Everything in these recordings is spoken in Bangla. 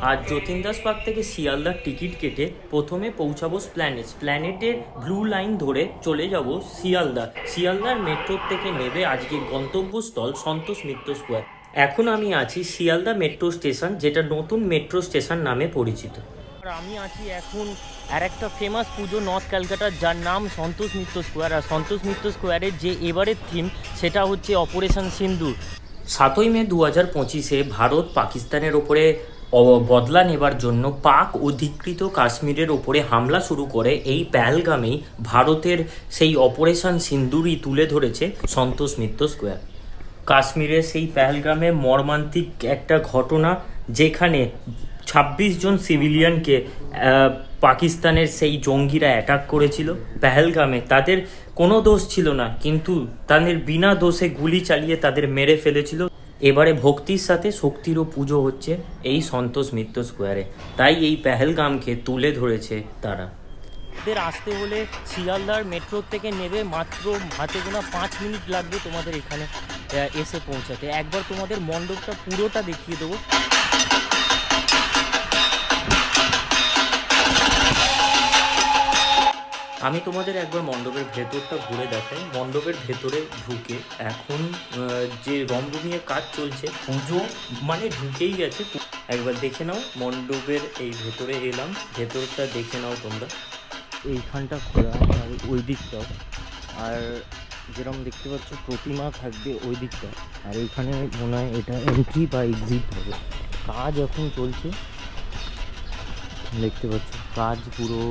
আর যতীন দাস পার্ক থেকে শিয়ালদার টিকিট কেটে প্রথমে পৌঁছাবো প্ল্যানেটের ব্লু লাইন ধরে চলে যাব শিয়ালদার মেট্রো থেকে নেবে আজকে গন্তব্যস্থল সন্তোষ মিত্র স্কোয়ার। এখন আমি আছি শিয়ালদা মেট্রো স্টেশন, যেটা নতুন মেট্রো স্টেশন নামে পরিচিত। আর আমি আছি এখন আর একটা ফেমাস পুজো নর্থ ক্যালকাটার, যার নাম সন্তোষ মিত্র স্কোয়ার। আর সন্তোষ মিত্র স্কোয়ারের যে এবারের থিম সেটা হচ্ছে অপারেশন সিন্দুর। 7ই মে 2025-এ ভারত পাকিস্তানের ওপরে বদলা নেবার জন্য পাক অধিকৃত কাশ্মীরের ওপরে হামলা শুরু করে এই পেহেলগামেই ভারতের সেই অপারেশন সিন্দুরই তুলে ধরেছে সন্তোষ মিত্র স্কোয়ার। কাশ্মীরের সেই পেহেলগামে মর্মান্তিক একটা ঘটনা, যেখানে 26 জন সিভিলিয়ানকে পাকিস্তানের সেই জঙ্গিরা অ্যাটাক করেছিল পেহেলগামে। তাদের কোনো দোষ ছিল না, কিন্তু তাদের বিনা দোষে গুলি চালিয়ে তাদের মেরে ফেলেছিল। এবারে ভক্তির সাথে শক্তিরও পুজো হচ্ছে এই সন্তোষ মিত্র স্কোয়ারে, তাই এই পেহেলগামকে তুলে ধরেছে তারা। এদের আসতে হলে শিয়ালদার মেট্রো থেকে নেবে মাত্র হাতে গোনা 5 মিনিট লাগবে তোমাদের এখানে এসে পৌঁছাতে। একবার তোমাদের মণ্ডপটা পুরোটা দেখিয়ে দেবো। আমি তোমাদের একবার মণ্ডপের ভেতরটা ঘুরে দেখাই। মণ্ডপের ভেতরে ঢুকে এখন যে রমরমিয়ে কাজ চলছে, পুজো মানে ঢুকেই গেছে। একবার দেখে নাও মণ্ডপের এই ভেতরে এলাম, ভেতরটা দেখে নাও তোমরা। এইখানটা খোলা আর ওই দিকটাও, আর যেরকম দেখতে পাচ্ছ প্রতিমা থাকবে ওই দিকটা। আর এইখানে মনে হয় এটা এন্ট্রি বা এক্সিট হবে। কাজ এখন চলছে, দেখতে পাচ্ছ কাজ পুরো।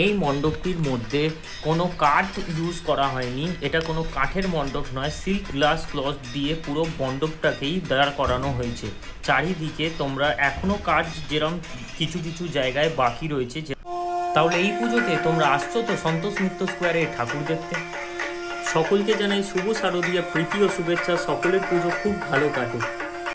এই মণ্ডপটির মধ্যে কোনো কাঠ ইউজ করা হয়নি, এটা কোনো কাঠের মণ্ডপ নয়, সিল্ক গ্লাস ক্লথ দিয়ে পুরো মণ্ডপটাকেই দাঁড় করানো হয়েছে। চারিদিকে তোমরা এখনও কাজ যেরকম কিছু কিছু জায়গায় বাকি রয়েছে। তাহলে এই পুজোতে তোমরা আসছো তো সন্তোষ মিত্র স্কোয়ারে ঠাকুর দেখতে। সকলকে জানাই শুভ শারদীয়া প্রীতি ও শুভেচ্ছা। সকলের পুজো খুব ভালো কাটে।